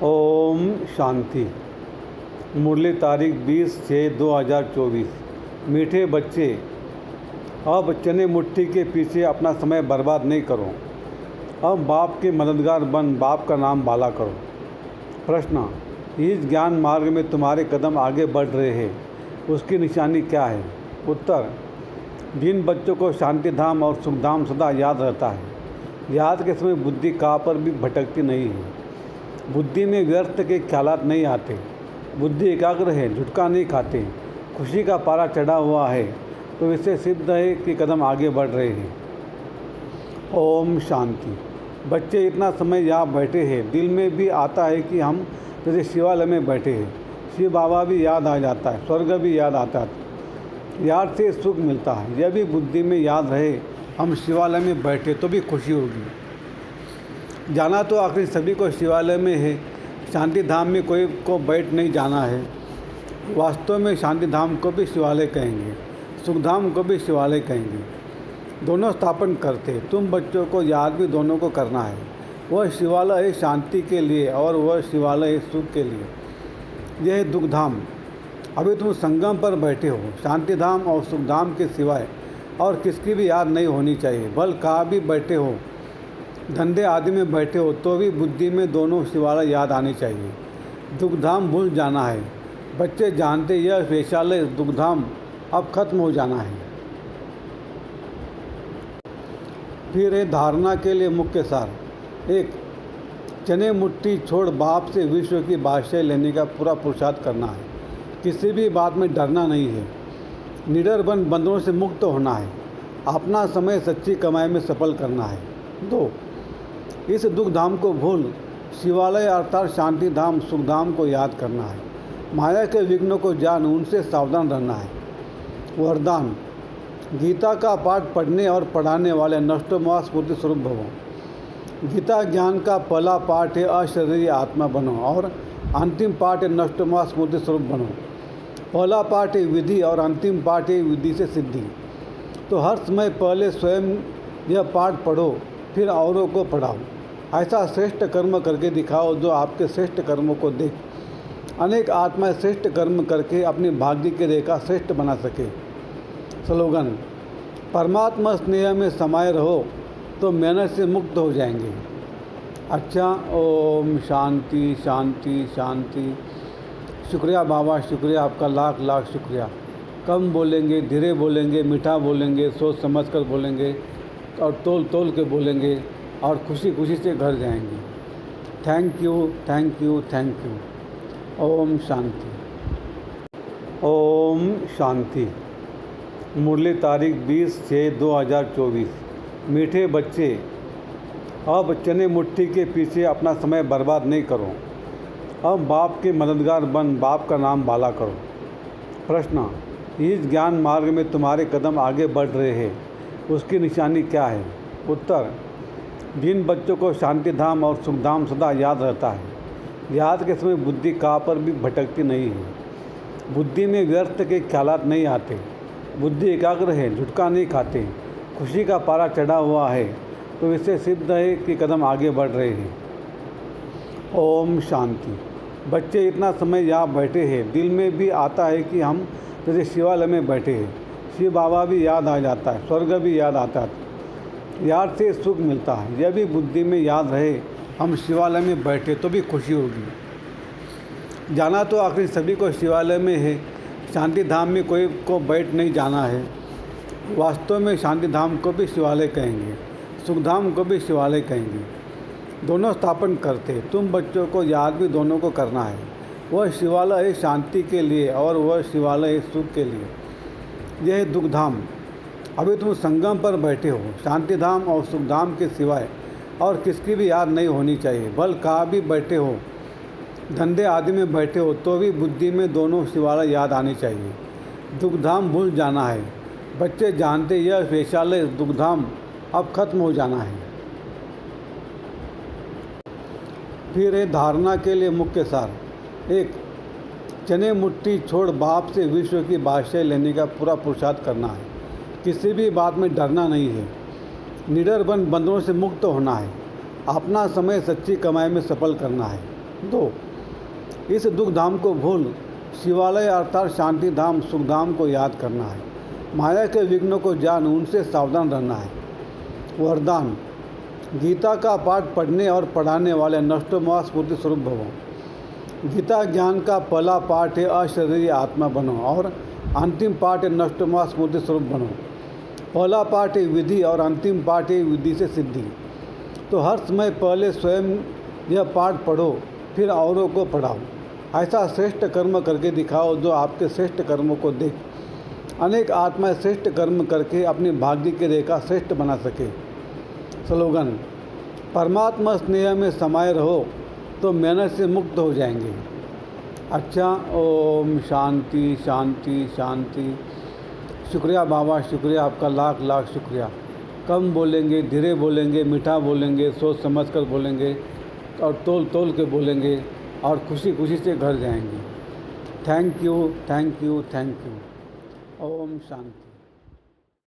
ओम शांति। मुरली तारीख 20/6/2024। मीठे बच्चे, अब चने मुट्ठी के पीछे अपना समय बर्बाद नहीं करो। अब बाप के मददगार बन बाप का नाम बाला करो। प्रश्न: इस ज्ञान मार्ग में तुम्हारे कदम आगे बढ़ रहे हैं, उसकी निशानी क्या है? उत्तर: जिन बच्चों को शांति धाम और सुख धाम सदा याद रहता है, याद के समय बुद्धि कहाँ पर भी भटकती नहीं है, बुद्धि में व्यर्थ के ख्यालात नहीं आते, बुद्धि एकाग्र है, झुटका नहीं खाते, खुशी का पारा चढ़ा हुआ है, तो इससे सिद्ध है कि कदम आगे बढ़ रहे हैं। ओम शांति। बच्चे इतना समय यहाँ बैठे हैं, दिल में भी आता है कि हम जैसे शिवालय में बैठे हैं। शिव बाबा भी याद आ जाता है, स्वर्ग भी याद आता है, याद से सुख मिलता है। यह भी बुद्धि में याद रहे हम शिवालय में बैठे तो भी खुशी होगी। जाना तो आखिर सभी को शिवालय में है, शांति धाम में कोई को बैठ नहीं जाना है। वास्तव में शांति धाम को भी शिवालय कहेंगे, सुख धाम को भी शिवालय कहेंगे। दोनों स्थापन करते, तुम बच्चों को याद भी दोनों को करना है। वह शिवालय है शांति के लिए और वह शिवालय है सुख के लिए। यह है दुख धाम। अभी तुम संगम पर बैठे हो, शांति धाम और सुख धाम के सिवाय और किसकी भी याद नहीं होनी चाहिए। बल कहाँ भी बैठे हो, धंधे आदि में बैठे हो, तो भी बुद्धि में दोनों शिवालय याद आने चाहिए। दुखधाम भूल जाना है। बच्चे जानते यह वैशालय दुखधाम अब खत्म हो जाना है। फिर है धारणा के लिए मुख्य सार। 1. चने मुट्ठी छोड़ बाप से विश्व की बादशाही लेने का पूरा पुरुषार्थ करना है। किसी भी बात में डरना नहीं है। निडर बन बंधनों से मुक्त होना है। अपना समय सच्ची कमाई में सफल करना है। 2. इस दुख धाम को भूल शिवालय अर्थात शांति धाम सुख धाम को याद करना है। माया के विघ्नों को जान उनसे सावधान रहना है। वरदान: गीता का पाठ पढ़ने और पढ़ाने वाले नष्टोमोह स्फूर्ति स्वरूप भवो। गीता ज्ञान का पहला पाठ है अशरीरी आत्मा बनो और अंतिम पाठ है नष्टोमोह स्फूर्ति स्वरूप बनो। पहला पाठ है विधि और अंतिम पाठ है विधि से सिद्धि। तो हर समय पहले स्वयं यह पाठ पढ़ो, फिर औरों को पढ़ाओ। ऐसा श्रेष्ठ कर्म करके दिखाओ जो आपके श्रेष्ठ कर्मों को देख अनेक आत्माएं श्रेष्ठ कर्म करके अपनी भाग्य की रेखा श्रेष्ठ बना सके। स्लोगन: परमात्मा स्नेह में समाये रहो तो मेहनत से मुक्त हो जाएंगे। अच्छा, ओम शांति शांति शांति। शुक्रिया बाबा, शुक्रिया आपका, लाख लाख शुक्रिया। कम बोलेंगे, धीरे बोलेंगे, मीठा बोलेंगे, सोच समझ कर बोलेंगे और तोल तोल के बोलेंगे और खुशी खुशी से घर जाएंगे। Thank you thank you thank you. ओम शांति। ओम शांति। मुरली तारीख 20/6/2024। मीठे बच्चे, अब चने मुट्ठी के पीछे अपना समय बर्बाद नहीं करो। अब बाप के मददगार बन बाप का नाम बाला करो। प्रश्न: इस ज्ञान मार्ग में तुम्हारे कदम आगे बढ़ रहे हैं, उसकी निशानी क्या है? उत्तर: जिन बच्चों को शांति धाम और सुख धाम सदा याद रहता है, याद के समय बुद्धि कहाँ पर भी भटकती नहीं है, बुद्धि में व्यर्थ के ख्यालात नहीं आते, बुद्धि एकाग्र है, झुटका नहीं खाते, खुशी का पारा चढ़ा हुआ है, तो इससे सिद्ध है कि कदम आगे बढ़ रहे हैं। ओम शांति। बच्चे इतना समय यहाँ बैठे हैं, दिल में भी आता है कि हम जैसे शिवालय में बैठे हैं। शिव बाबा भी याद आ जाता है, स्वर्ग भी याद आता है, याद से सुख मिलता है। यह भी बुद्धि में याद रहे हम शिवालय में बैठे तो भी खुशी होगी। जाना तो आखिर सभी को शिवालय में है, शांति धाम में कोई को बैठ नहीं जाना है। वास्तव में शांति धाम को भी शिवालय कहेंगे, सुख धाम को भी शिवालय कहेंगे। दोनों स्थापन करते, तुम बच्चों को याद भी दोनों को करना है। वह शिवालय है शांति के लिए और वह शिवालय है सुख के लिए। यह है दुख धाम। अभी तुम संगम पर बैठे हो, शांति धाम और सुख धाम के सिवाय और किसकी भी याद नहीं होनी चाहिए। बल कहाँ भी बैठे हो, धंधे आदि में बैठे हो, तो भी बुद्धि में दोनों शिवालय याद आने चाहिए। दुखधाम भूल जाना है। बच्चे जानते यह वैशालय दुखधाम अब खत्म हो जाना है। फिर है धारणा के लिए मुख्य सार। 1. चने मुट्ठी छोड़ बाप से विश्व की बादशाही लेने का पूरा पुरुषार्थ करना है। किसी भी बात में डरना नहीं है। निडर बन बंधनों से मुक्त होना है। अपना समय सच्ची कमाई में सफल करना है। 2. इस दुख धाम को भूल शिवालय अर्थात शांति धाम सुख धाम को याद करना है। माया के विघ्नों को जान उनसे सावधान रहना है। वरदान: गीता का पाठ पढ़ने और पढ़ाने वाले नष्टोमोह स्फूर्ति स्वरूप भवो। गीता ज्ञान का पहला पाठ है अशरीरी आत्मा बनो और अंतिम पाठ है नष्टोमोह स्फूर्ति स्वरूप बनो। पहला पाठ है विधि और अंतिम पाठ है विधि से सिद्धि। तो हर समय पहले स्वयं यह पाठ पढ़ो, फिर औरों को पढ़ाओ। ऐसा श्रेष्ठ कर्म करके दिखाओ जो आपके श्रेष्ठ कर्मों को देख अनेक आत्माएं श्रेष्ठ कर्म करके अपनी भाग्य की रेखा श्रेष्ठ बना सके। स्लोगन: परमात्मा स्नेह में समाये रहो तो मेहनत से मुक्त हो जाएंगे। अच्छा, ओम शांति शांति शांति। शुक्रिया बाबा, शुक्रिया आपका, लाख लाख शुक्रिया। कम बोलेंगे, धीरे बोलेंगे, मीठा बोलेंगे, सोच समझ कर बोलेंगे और तोल तोल के बोलेंगे और खुशी खुशी से घर जाएंगे। Thank you, thank you, thank you. ओम शांति।